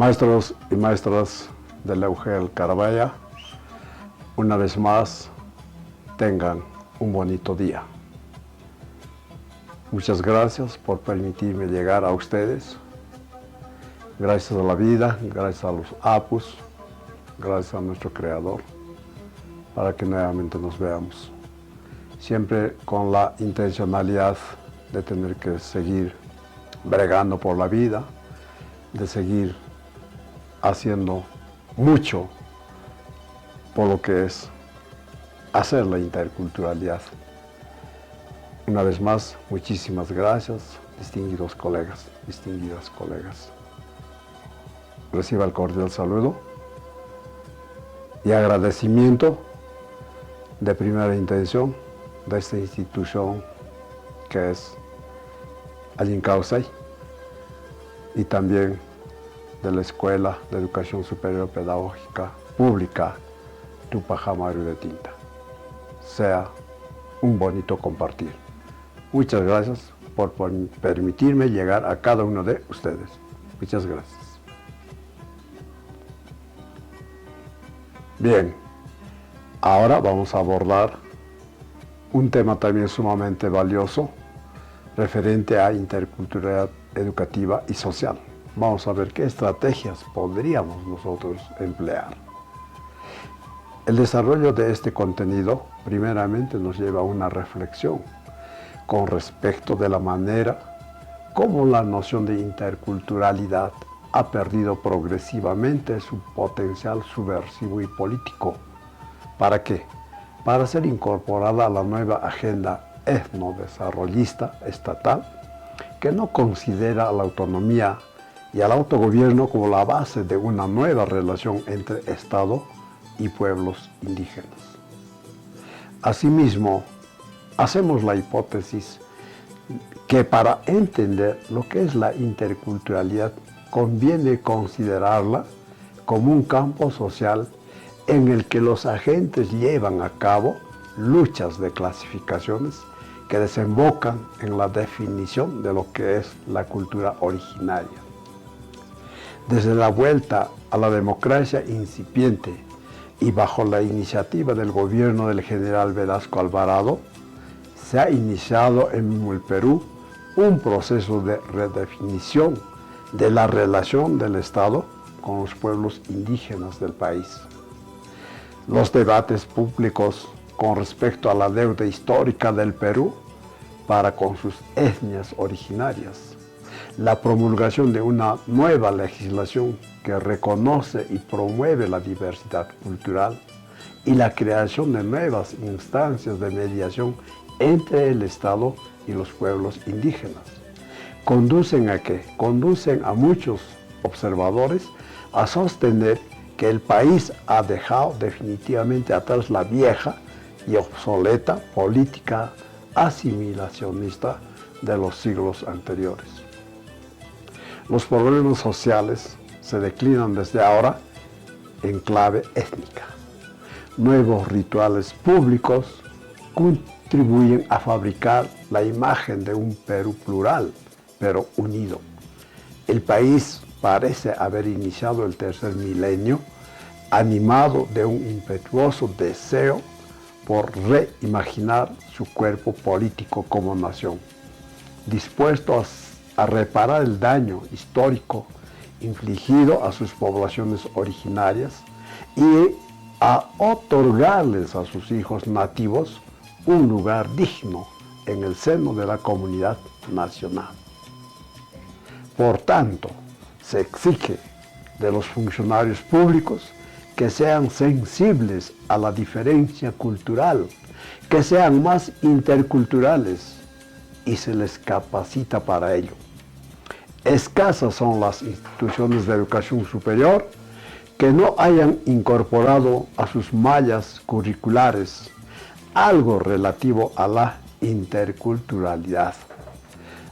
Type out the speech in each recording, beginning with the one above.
Maestros y maestras de la UGEL Carabaya, una vez más, tengan un bonito día. Muchas gracias por permitirme llegar a ustedes. Gracias a la vida, gracias a los apus, gracias a nuestro Creador, para que nuevamente nos veamos. Siempre con la intencionalidad de tener que seguir bregando por la vida, de seguir haciendo mucho por lo que es hacer la interculturalidad. Una vez más, muchísimas gracias, distinguidos colegas, distinguidas colegas. Reciba el cordial saludo y agradecimiento de primera intención de esta institución que es Allincausay y también de la Escuela de Educación Superior Pedagógica Pública Tupac Amaru de Tinta. Sea un bonito compartir. Muchas gracias por permitirme llegar a cada uno de ustedes. Muchas gracias. Bien, ahora vamos a abordar un tema también sumamente valioso referente a interculturalidad educativa y social. Vamos a ver qué estrategias podríamos nosotros emplear. El desarrollo de este contenido primeramente nos lleva a una reflexión con respecto de la manera como la noción de interculturalidad ha perdido progresivamente su potencial subversivo y político. ¿Para qué? Para ser incorporada a la nueva agenda etnodesarrollista estatal, que no considera la autonomía y al autogobierno como la base de una nueva relación entre Estado y pueblos indígenas. Asimismo, hacemos la hipótesis que para entender lo que es la interculturalidad conviene considerarla como un campo social en el que los agentes llevan a cabo luchas de clasificaciones que desembocan en la definición de lo que es la cultura originaria. Desde la vuelta a la democracia incipiente y bajo la iniciativa del gobierno del general Velasco Alvarado, se ha iniciado en el Perú un proceso de redefinición de la relación del Estado con los pueblos indígenas del país. Los debates públicos con respecto a la deuda histórica del Perú para con sus etnias originarias, la promulgación de una nueva legislación que reconoce y promueve la diversidad cultural y la creación de nuevas instancias de mediación entre el Estado y los pueblos indígenas. Conducen a muchos observadores a sostener que el país ha dejado definitivamente atrás la vieja y obsoleta política asimilacionista de los siglos anteriores. Los problemas sociales se declinan desde ahora en clave étnica. Nuevos rituales públicos contribuyen a fabricar la imagen de un Perú plural, pero unido. El país parece haber iniciado el tercer milenio animado de un impetuoso deseo por reimaginar su cuerpo político como nación, dispuesto a reparar el daño histórico infligido a sus poblaciones originarias y a otorgarles a sus hijos nativos un lugar digno en el seno de la comunidad nacional. Por tanto, se exige de los funcionarios públicos que sean sensibles a la diferencia cultural, que sean más interculturales y se les capacita para ello. Escasas son las instituciones de educación superior que no hayan incorporado a sus mallas curriculares algo relativo a la interculturalidad.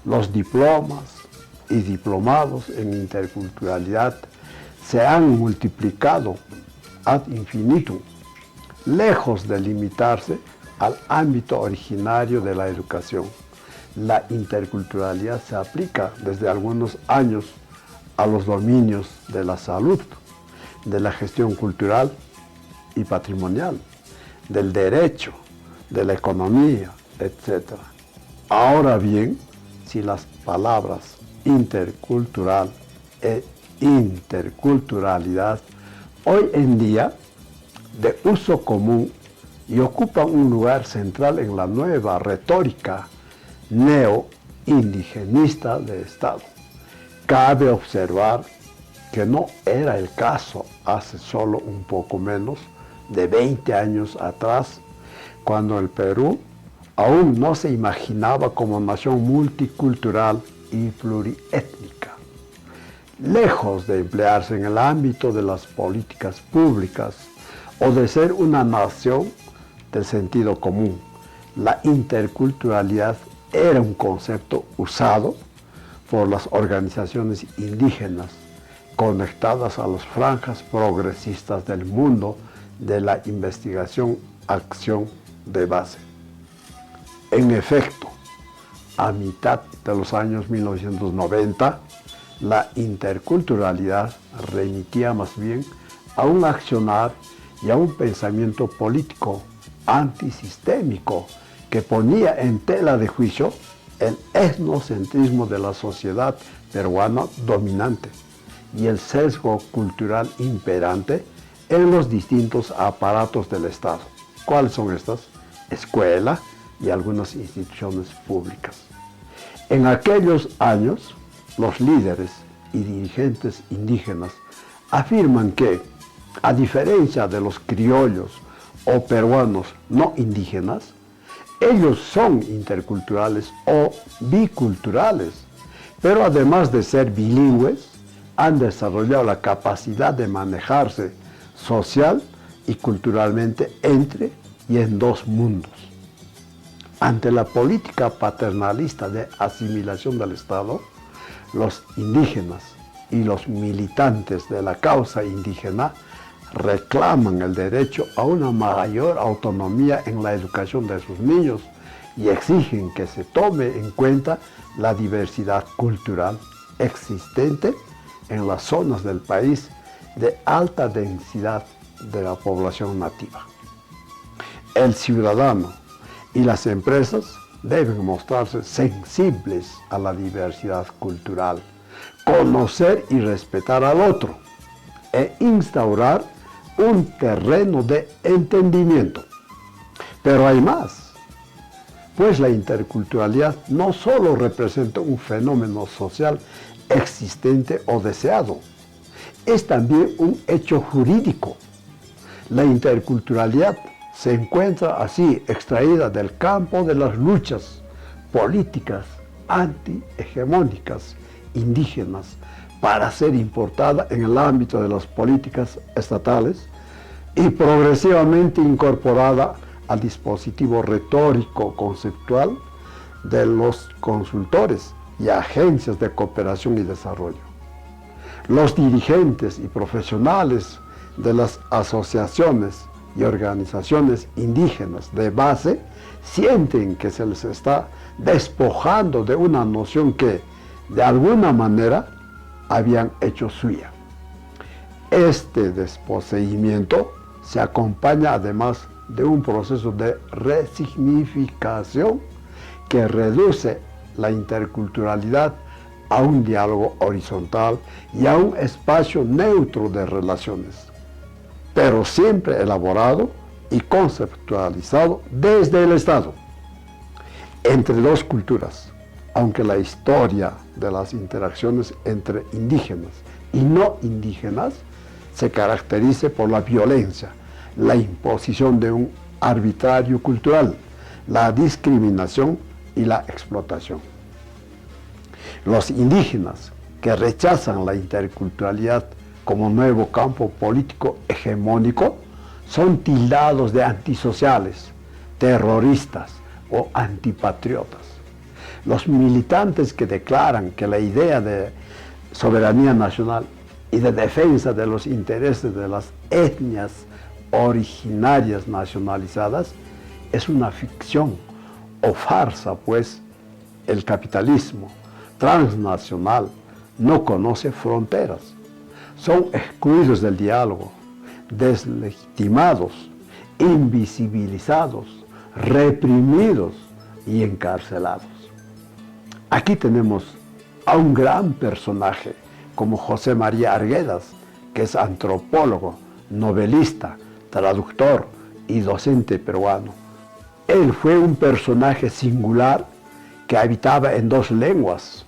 Los diplomas y diplomados en interculturalidad se han multiplicado ad infinitum, lejos de limitarse al ámbito originario de la educación. La interculturalidad se aplica desde algunos años a los dominios de la salud, de la gestión cultural y patrimonial, del derecho, de la economía, etc. Ahora bien, si las palabras intercultural e interculturalidad hoy en día de uso común y ocupan un lugar central en la nueva retórica neo-indigenista del Estado, cabe observar que no era el caso hace solo un poco menos de 20 años atrás, cuando el Perú aún no se imaginaba como nación multicultural y pluriétnica. Lejos de emplearse en el ámbito de las políticas públicas o de ser una nación del sentido común, la interculturalidad era un concepto usado por las organizaciones indígenas conectadas a las franjas progresistas del mundo de la investigación-acción de base. En efecto, a mitad de los años 1990, la interculturalidad remitía más bien a un accionar y a un pensamiento político antisistémico que ponía en tela de juicio el etnocentrismo de la sociedad peruana dominante y el sesgo cultural imperante en los distintos aparatos del Estado. ¿Cuáles son estas? Escuela y algunas instituciones públicas. En aquellos años, los líderes y dirigentes indígenas afirman que, a diferencia de los criollos o peruanos no indígenas, ellos son interculturales o biculturales, pero además de ser bilingües, han desarrollado la capacidad de manejarse social y culturalmente entre y en dos mundos. Ante la política paternalista de asimilación del Estado, los indígenas y los militantes de la causa indígena reclaman el derecho a una mayor autonomía en la educación de sus niños y exigen que se tome en cuenta la diversidad cultural existente en las zonas del país de alta densidad de la población nativa. El ciudadano y las empresas deben mostrarse sensibles a la diversidad cultural, conocer y respetar al otro e instaurar un terreno de entendimiento. Pero hay más, pues la interculturalidad no solo representa un fenómeno social existente o deseado, es también un hecho jurídico. La interculturalidad se encuentra así extraída del campo de las luchas políticas antihegemónicas indígenas para ser importada en el ámbito de las políticas estatales y progresivamente incorporada al dispositivo retórico conceptual de los consultores y agencias de cooperación y desarrollo. Los dirigentes y profesionales de las asociaciones y organizaciones indígenas de base sienten que se les está despojando de una noción que, de alguna manera, habían hecho suya. Este desposeimiento se acompaña además de un proceso de resignificación que reduce la interculturalidad a un diálogo horizontal y a un espacio neutro de relaciones, pero siempre elaborado y conceptualizado desde el Estado, entre dos culturas, aunque la historia de las interacciones entre indígenas y no indígenas se caracterice por la violencia, la imposición de un arbitrario cultural, la discriminación y la explotación. Los indígenas que rechazan la interculturalidad como nuevo campo político hegemónico son tildados de antisociales, terroristas o antipatriotas. Los militantes que declaran que la idea de soberanía nacional y de defensa de los intereses de las etnias originarias nacionalizadas es una ficción o farsa, pues el capitalismo transnacional no conoce fronteras. Son excluidos del diálogo, deslegitimados, invisibilizados, reprimidos y encarcelados. Aquí tenemos a un gran personaje como José María Arguedas, que es antropólogo, novelista, traductor y docente peruano. Él fue un personaje singular que habitaba en dos lenguas,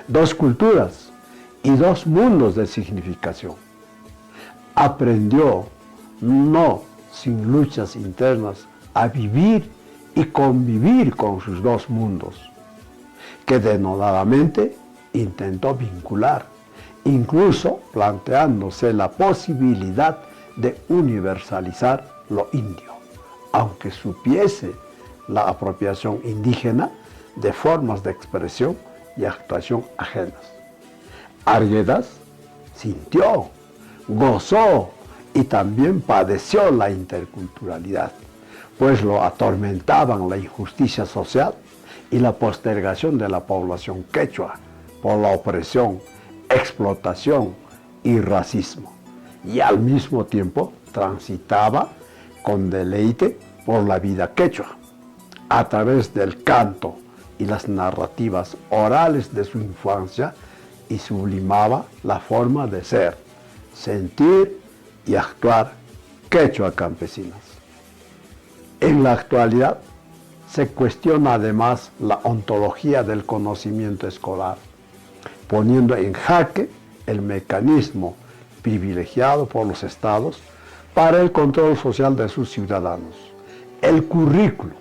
dos culturas y dos mundos de significación. Aprendió, no sin luchas internas, a vivir y convivir con sus dos mundos, que denodadamente intentó vincular, incluso planteándose la posibilidad de universalizar lo indio, aunque supiese la apropiación indígena de formas de expresión y actuación ajenas. Arguedas sintió, gozó y también padeció la interculturalidad, pues lo atormentaban la injusticia social y la postergación de la población quechua por la opresión, explotación y racismo, y al mismo tiempo transitaba con deleite por la vida quechua, a través del canto y las narrativas orales de su infancia, y sublimaba la forma de ser, sentir y actuar quechua campesinas. En la actualidad se cuestiona además la ontología del conocimiento escolar, poniendo en jaque el mecanismo privilegiado por los estados para el control social de sus ciudadanos, el currículo.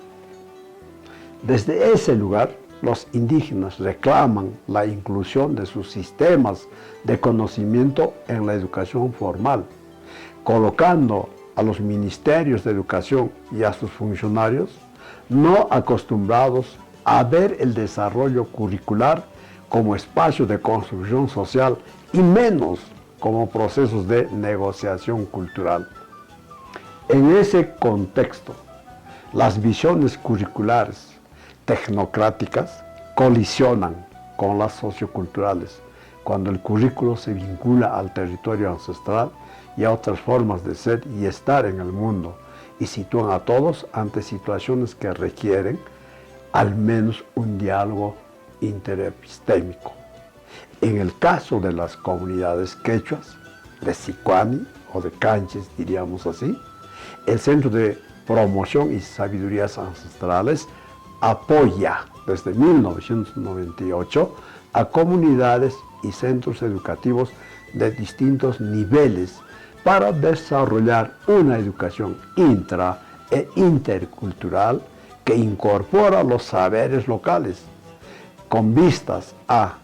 Desde ese lugar, los indígenas reclaman la inclusión de sus sistemas de conocimiento en la educación formal, colocando a los ministerios de educación y a sus funcionarios no acostumbrados a ver el desarrollo curricular como espacio de construcción social y menos como procesos de negociación cultural. En ese contexto, las visiones curriculares tecnocráticas colisionan con las socioculturales cuando el currículo se vincula al territorio ancestral y a otras formas de ser y estar en el mundo, y sitúan a todos ante situaciones que requieren al menos un diálogo interepistémico. En el caso de las comunidades quechuas, de Sicuani o de Canches, diríamos así, el Centro de Promoción y Sabidurías Ancestrales apoya desde 1998 a comunidades y centros educativos de distintos niveles para desarrollar una educación intra e intercultural que incorpora los saberes locales con vistas a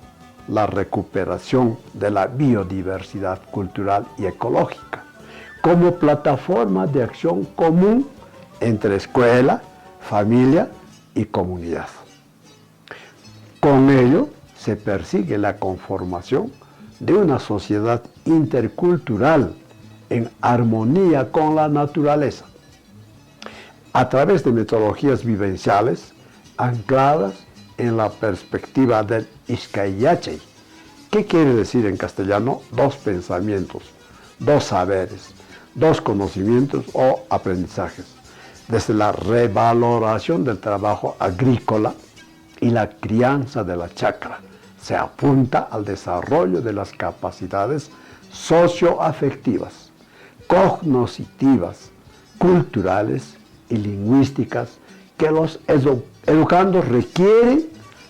la recuperación de la biodiversidad cultural y ecológica como plataforma de acción común entre escuela, familia y comunidad. Con ello se persigue la conformación de una sociedad intercultural en armonía con la naturaleza, a través de metodologías vivenciales ancladas en la perspectiva del Ixcayache. ¿Qué quiere decir en castellano? Dos pensamientos, dos saberes, dos conocimientos o aprendizajes. Desde la revaloración del trabajo agrícola y la crianza de la chacra, se apunta al desarrollo de las capacidades socioafectivas, cognitivas, culturales y lingüísticas que los educandos requieren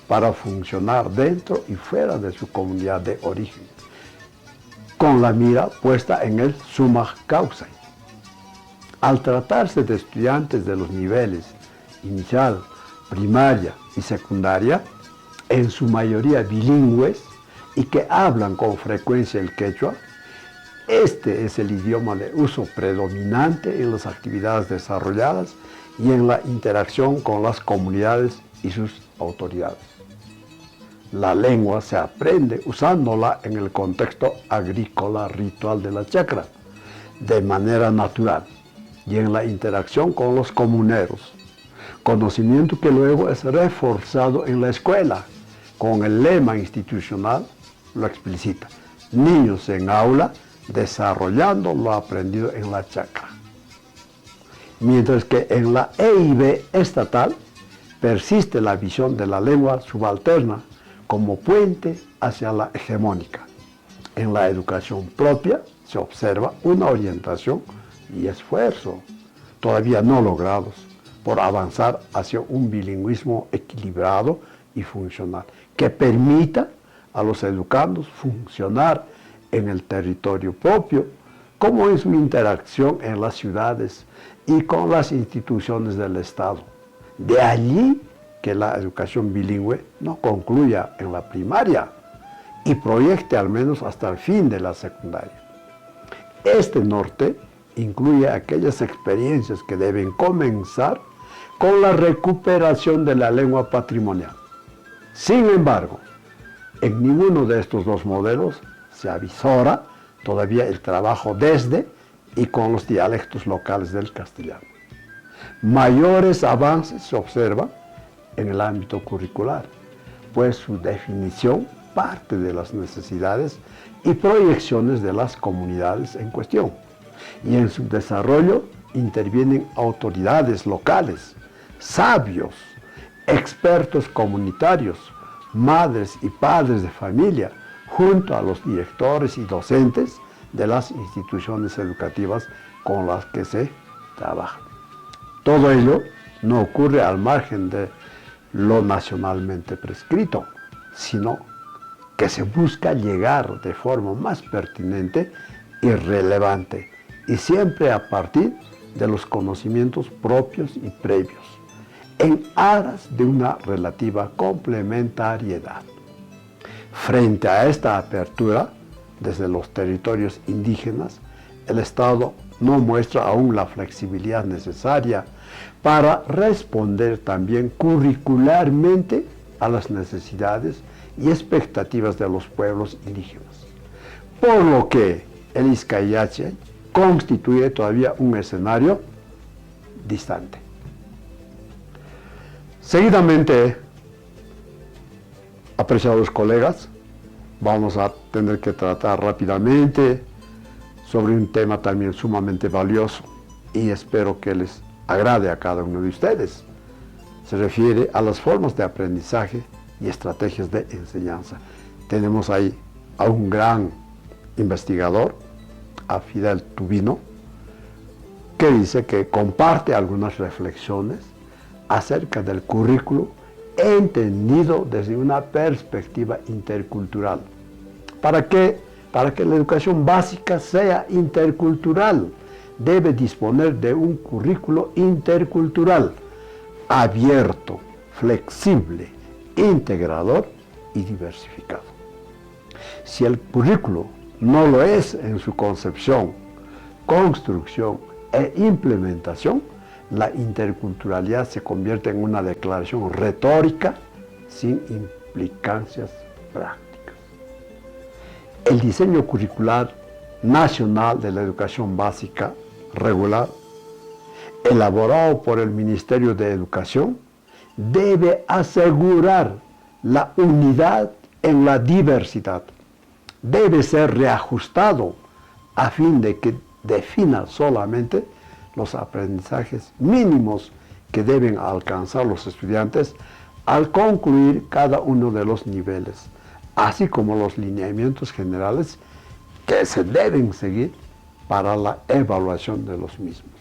para funcionar dentro y fuera de su comunidad de origen, con la mira puesta en el summa causa. Al tratarse de estudiantes de los niveles inicial, primaria y secundaria, en su mayoría bilingües y que hablan con frecuencia el quechua, este es el idioma de uso predominante en las actividades desarrolladas y en la interacción con las comunidades y sus autoridades. La lengua se aprende usándola en el contexto agrícola ritual de la chacra, de manera natural, y en la interacción con los comuneros, conocimiento que luego es reforzado en la escuela, con el lema institucional lo explicita. Niños en aula desarrollando lo aprendido en la chacra. Mientras que en la EIB estatal persiste la visión de la lengua subalterna como puente hacia la hegemónica. En la educación propia se observa una orientación y esfuerzo todavía no logrados por avanzar hacia un bilingüismo equilibrado y funcional, que permita a los educandos funcionar en el territorio propio, como en su interacción en las ciudades y con las instituciones del Estado. De allí que la educación bilingüe no concluya en la primaria y proyecte al menos hasta el fin de la secundaria. Este norte incluye aquellas experiencias que deben comenzar con la recuperación de la lengua patrimonial. Sin embargo, en ninguno de estos dos modelos se avisora todavía el trabajo desde y con los dialectos locales del castellano. Mayores avances se observan en el ámbito curricular, pues su definición parte de las necesidades y proyecciones de las comunidades en cuestión, y en su desarrollo intervienen autoridades locales, sabios, expertos comunitarios, madres y padres de familia, junto a los directores y docentes de las instituciones educativas con las que se trabaja. Todo ello no ocurre al margen de lo nacionalmente prescrito, sino que se busca llegar de forma más pertinente y relevante, y siempre a partir de los conocimientos propios y previos, en aras de una relativa complementariedad. Frente a esta apertura, desde los territorios indígenas, el Estado no muestra aún la flexibilidad necesaria para responder también curricularmente a las necesidades y expectativas de los pueblos indígenas. Por lo que el Izcayache constituye todavía un escenario distante. Seguidamente, apreciados colegas, vamos a tener que tratar rápidamente sobre un tema también sumamente valioso y espero que les agrade a cada uno de ustedes. Se refiere a las formas de aprendizaje y estrategias de enseñanza. Tenemos ahí a un gran investigador, a Fidel Tubino, que dice que comparte algunas reflexiones acerca del currículo entendido desde una perspectiva intercultural. ¿Para qué? Para que la educación básica sea intercultural, debe disponer de un currículo intercultural, abierto, flexible, integrador y diversificado. Si el currículo no lo es en su concepción, construcción e implementación, la interculturalidad se convierte en una declaración retórica sin implicancias prácticas. El diseño curricular nacional de la educación básica regular, elaborado por el Ministerio de Educación, debe asegurar la unidad en la diversidad. Debe ser reajustado a fin de que defina solamente los aprendizajes mínimos que deben alcanzar los estudiantes al concluir cada uno de los niveles, así como los lineamientos generales que se deben seguir para la evaluación de los mismos.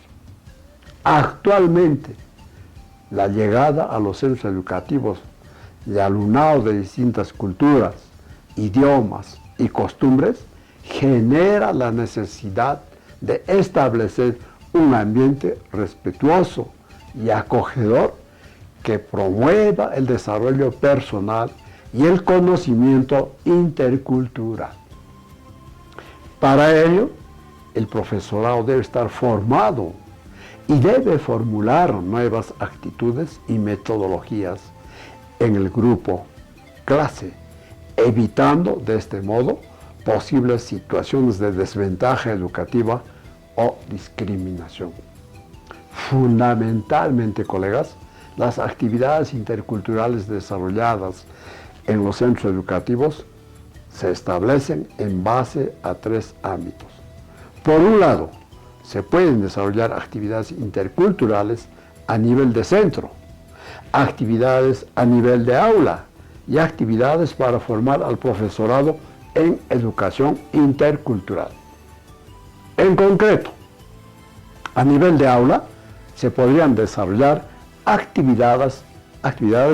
Actualmente, la llegada a los centros educativos de alumnado de distintas culturas, idiomas y costumbres genera la necesidad de establecer un ambiente respetuoso y acogedor que promueva el desarrollo personal y el conocimiento intercultural. Para ello, el profesorado debe estar formado y debe formular nuevas actitudes y metodologías en el grupo clase, evitando de este modo posibles situaciones de desventaja educativa o discriminación. Fundamentalmente, colegas, las actividades interculturales desarrolladas en los centros educativos se establecen en base a 3 ámbitos. Por un lado, se pueden desarrollar actividades interculturales a nivel de centro, actividades a nivel de aula y actividades para formar al profesorado en educación intercultural. En concreto, a nivel de aula se podrían desarrollar actividades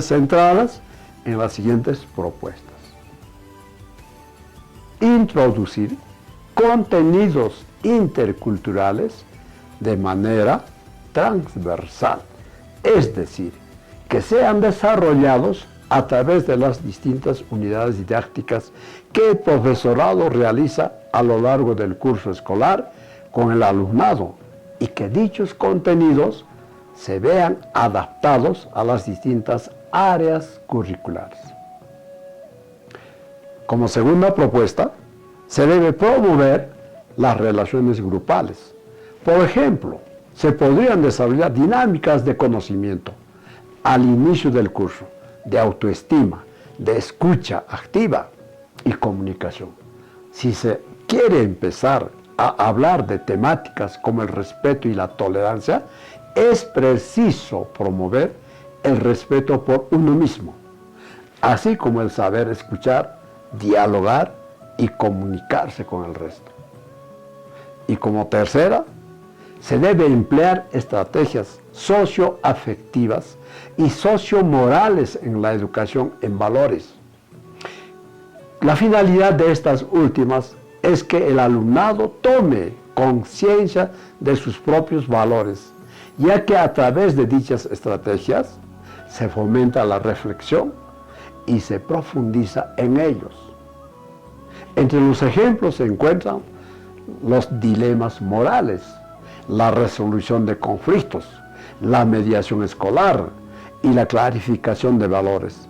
centradas en las siguientes propuestas. Introducir contenidos interculturales de manera transversal, es decir, que sean desarrollados a través de las distintas unidades didácticas que el profesorado realiza a lo largo del curso escolar con el alumnado y que dichos contenidos se vean adaptados a las distintas áreas curriculares. Como segunda propuesta, se debe promover las relaciones grupales. Por ejemplo, se podrían desarrollar dinámicas de conocimiento al inicio del curso, de autoestima, de escucha activa y comunicación. Si se quiere empezar a hablar de temáticas como el respeto y la tolerancia, es preciso promover el respeto por uno mismo, así como el saber escuchar, dialogar y comunicarse con el resto. Y como tercera, se debe emplear estrategias socioafectivas y sociomorales en la educación en valores. La finalidad de estas últimas es que el alumnado tome conciencia de sus propios valores, ya que a través de dichas estrategias se fomenta la reflexión y se profundiza en ellos. Entre los ejemplos se encuentran los dilemas morales, la resolución de conflictos, la mediación escolar y la clarificación de valores.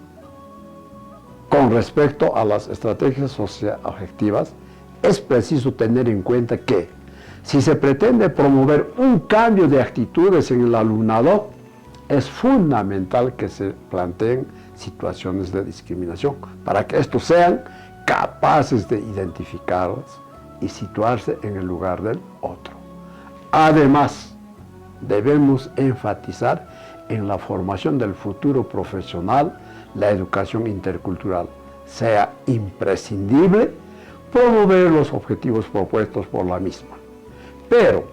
Con respecto a las estrategias socioafectivas, es preciso tener en cuenta que si se pretende promover un cambio de actitudes en el alumnado, es fundamental que se planteen situaciones de discriminación para que estos sean capaces de identificarlas y situarse en el lugar del otro. Además, debemos enfatizar en la formación del futuro profesional la educación intercultural. Sea imprescindible promover los objetivos propuestos por la misma. Pero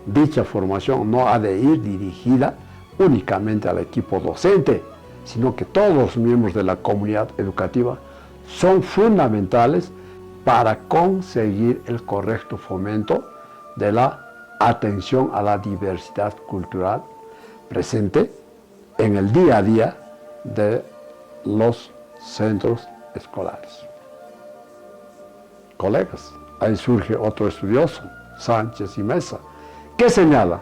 dicha formación no ha de ir dirigida únicamente al equipo docente, sino que todos los miembros de la comunidad educativa son fundamentales para conseguir el correcto fomento de la atención a la diversidad cultural presente en el día a día de los centros escolares. Colegas, ahí surge otro estudioso, Sánchez y Mesa, que señala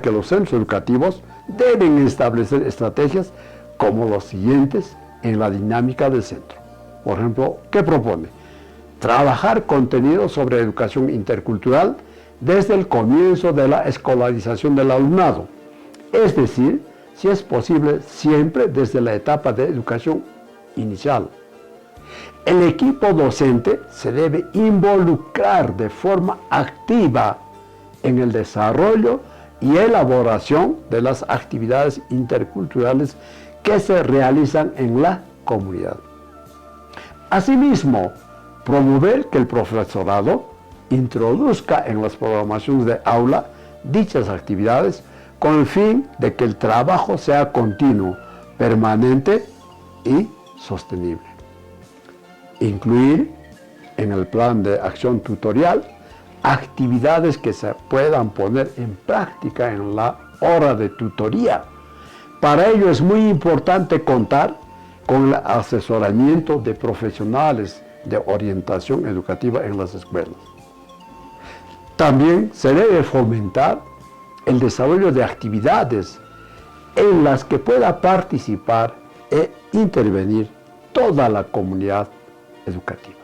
que los centros educativos deben establecer estrategias como los siguientes en la dinámica del centro. Por ejemplo, ¿qué propone? Trabajar contenidos sobre educación intercultural desde el comienzo de la escolarización del alumnado, es decir, si es posible, siempre desde la etapa de educación inicial. El equipo docente se debe involucrar de forma activa en el desarrollo y elaboración de las actividades interculturales que se realizan en la comunidad. Asimismo, promover que el profesorado introduzca en las programaciones de aula dichas actividades con el fin de que el trabajo sea continuo, permanente y sostenible. Incluir en el plan de acción tutorial actividades que se puedan poner en práctica en la hora de tutoría. Para ello es muy importante contar con el asesoramiento de profesionales de orientación educativa en las escuelas. También se debe fomentar el desarrollo de actividades en las que pueda participar e intervenir toda la comunidad educativa.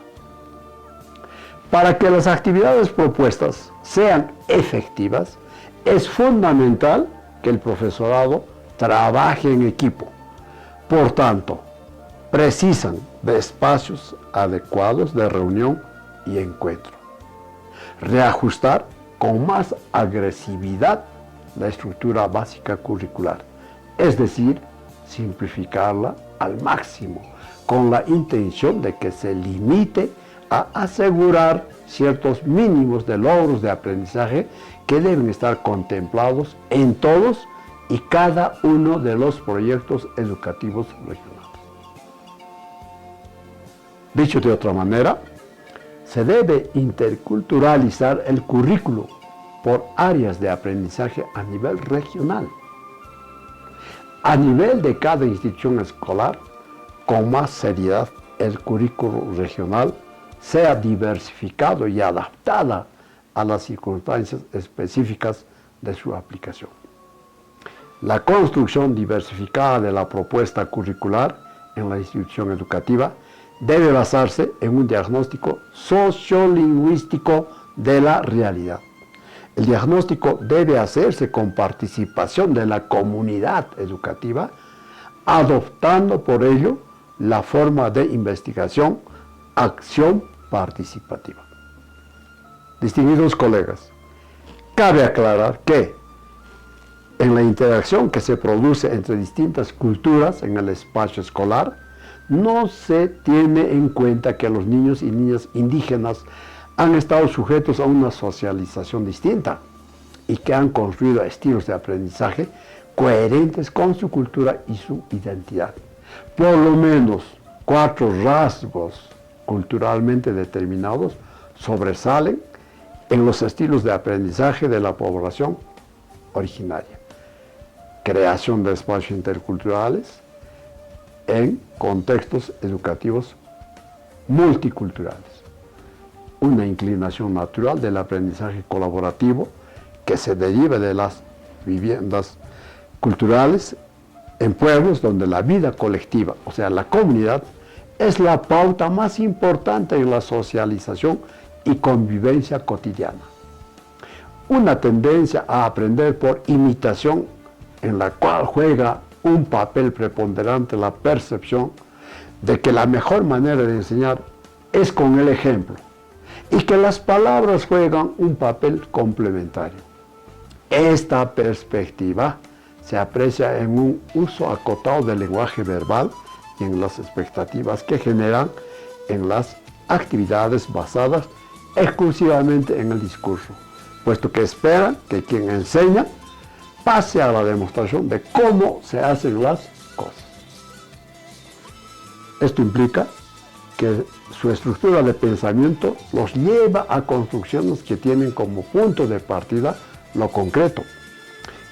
Para que las actividades propuestas sean efectivas, es fundamental que el profesorado trabaje en equipo. Por tanto, precisan de espacios adecuados de reunión y encuentro. Reajustar con más agresividad la estructura básica curricular, es decir, simplificarla al máximo, con la intención de que se limite a asegurar ciertos mínimos de logros de aprendizaje que deben estar contemplados en todos y cada uno de los proyectos educativos regionales. Dicho de otra manera, se debe interculturalizar el currículo por áreas de aprendizaje a nivel regional. A nivel de cada institución escolar, con más seriedad, el currículo regional sea diversificado y adaptada a las circunstancias específicas de su aplicación. La construcción diversificada de la propuesta curricular en la institución educativa debe basarse en un diagnóstico sociolingüístico de la realidad. El diagnóstico debe hacerse con participación de la comunidad educativa, adoptando por ello la forma de investigación, acción participativa. Distinguidos colegas, cabe aclarar que en la interacción que se produce entre distintas culturas en el espacio escolar, no se tiene en cuenta que los niños y niñas indígenas han estado sujetos a una socialización distinta y que han construido estilos de aprendizaje coherentes con su cultura y su identidad. Por lo menos 4 rasgos culturalmente determinados sobresalen en los estilos de aprendizaje de la población originaria. Creación de espacios interculturales en contextos educativos multiculturales. Una inclinación natural del aprendizaje colaborativo que se deriva de las viviendas culturales en pueblos donde la vida colectiva, o sea, la comunidad, es la pauta más importante en la socialización y convivencia cotidiana. Una tendencia a aprender por imitación en la cual juega un papel preponderante la percepción de que la mejor manera de enseñar es con el ejemplo y que las palabras juegan un papel complementario. Esta perspectiva se aprecia en un uso acotado del lenguaje verbal y en las expectativas que generan en las actividades basadas exclusivamente en el discurso, puesto que esperan que quien enseña pase a la demostración de cómo se hacen las cosas. Esto implica que su estructura de pensamiento los lleva a construcciones que tienen como punto de partida lo concreto,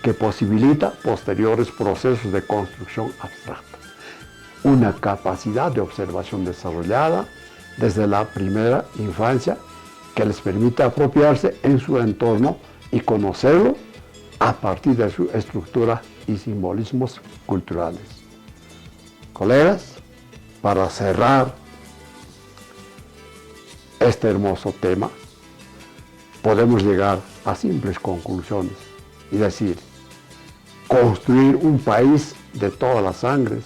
que posibilita posteriores procesos de construcción abstracta. Una capacidad de observación desarrollada desde la primera infancia que les permite apropiarse en su entorno y conocerlo a partir de su estructura y simbolismos culturales. Colegas, para cerrar este hermoso tema, podemos llegar a simples conclusiones y decir: construir un país de todas las sangres,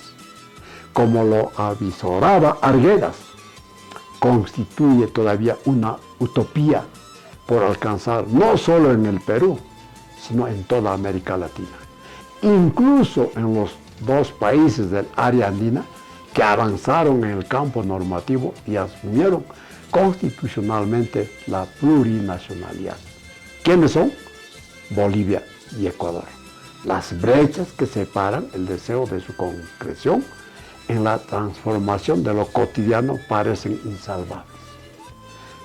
como lo avisoraba Arguedas, constituye todavía una utopía por alcanzar no solo en el Perú, sino en toda América Latina. Incluso en los 2 países del área andina que avanzaron en el campo normativo y asumieron constitucionalmente la plurinacionalidad. ¿Quiénes son? Bolivia y Ecuador. Las brechas que separan el deseo de su concreción en la transformación de lo cotidiano parecen insalvables.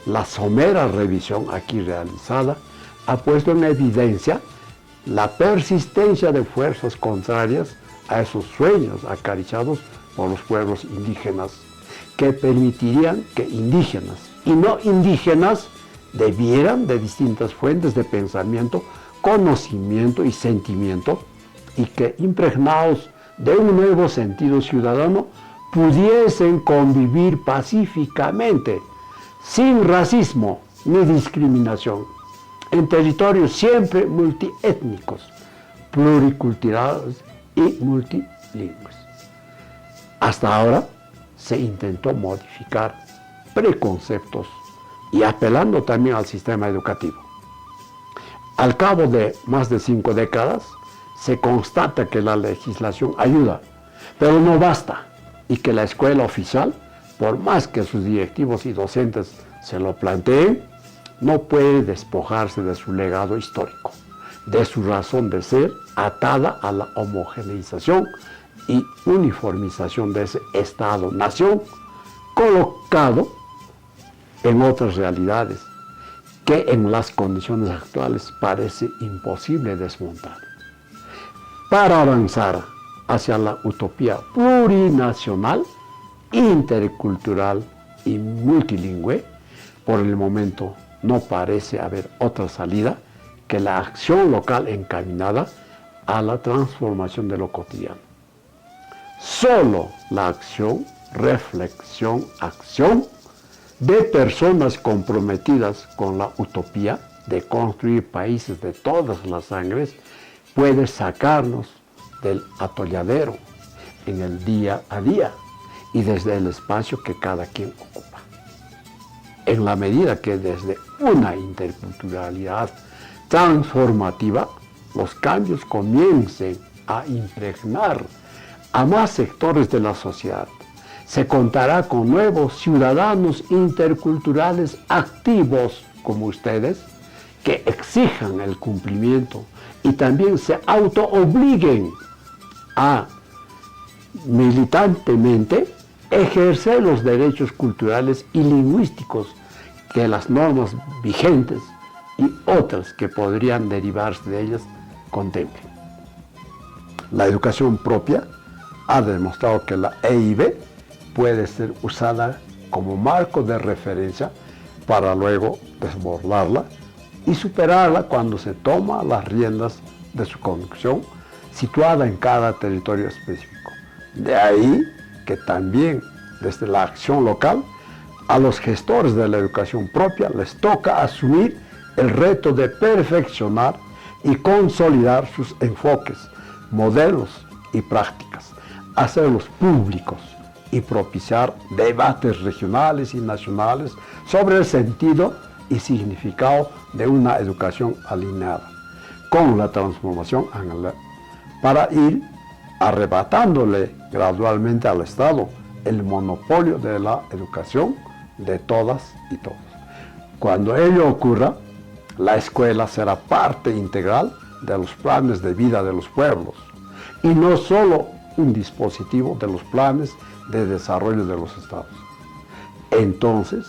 La somera revisión aquí realizada ha puesto en evidencia la persistencia de fuerzas contrarias a esos sueños acariciados por los pueblos indígenas, que permitirían que indígenas y no indígenas debieran de distintas fuentes de pensamiento, conocimiento y sentimiento, y que impregnados de un nuevo sentido ciudadano pudiesen convivir pacíficamente, sin racismo ni discriminación, en territorios siempre multiétnicos, pluriculturales y multilingües. Hasta ahora, se intentó modificar preconceptos y apelando también al sistema educativo. Al cabo de más de 5 décadas, se constata que la legislación ayuda, pero no basta, y que la escuela oficial, por más que sus directivos y docentes se lo planteen, no puede despojarse de su legado histórico, de su razón de ser atada a la homogeneización y uniformización de ese Estado-nación, colocado en otras realidades que en las condiciones actuales parece imposible desmontar. Para avanzar hacia la utopía plurinacional, intercultural y multilingüe, por el momento no parece haber otra salida que la acción local encaminada a la transformación de lo cotidiano. Solo la acción, reflexión, acción de personas comprometidas con la utopía de construir países de todas las sangres puede sacarnos del atolladero en el día a día y desde el espacio que cada quien ocupa. En la medida que desde una interculturalidad transformativa los cambios comiencen a impregnar a más sectores de la sociedad, se contará con nuevos ciudadanos interculturales activos como ustedes, que exijan el cumplimiento y también se autoobliguen a militantemente ejercer los derechos culturales y lingüísticos que las normas vigentes y otras que podrían derivarse de ellas contemplen. La educación propia ha demostrado que la EIB puede ser usada como marco de referencia para luego desbordarla y superarla cuando se toma las riendas de su conducción situada en cada territorio específico. De ahí que también desde la acción local a los gestores de la educación propia les toca asumir el reto de perfeccionar y consolidar sus enfoques, modelos y prácticas, hacerlos públicos y propiciar debates regionales y nacionales sobre el sentido y significado de una educación alineada con la transformación para ir arrebatándole gradualmente al Estado el monopolio de la educación de todas y todos. Cuando ello ocurra, la escuela será parte integral de los planes de vida de los pueblos y no solo un dispositivo de los planes de desarrollo de los estados. Entonces,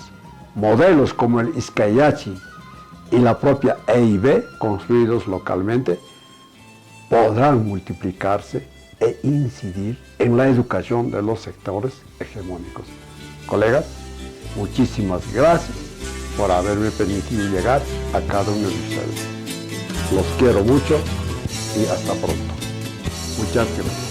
modelos como el Izcayachi y la propia EIB, construidos localmente, podrán multiplicarse e incidir en la educación de los sectores hegemónicos. Colegas, muchísimas gracias por haberme permitido llegar a cada uno de ustedes. Los quiero mucho y hasta pronto. Muchas gracias.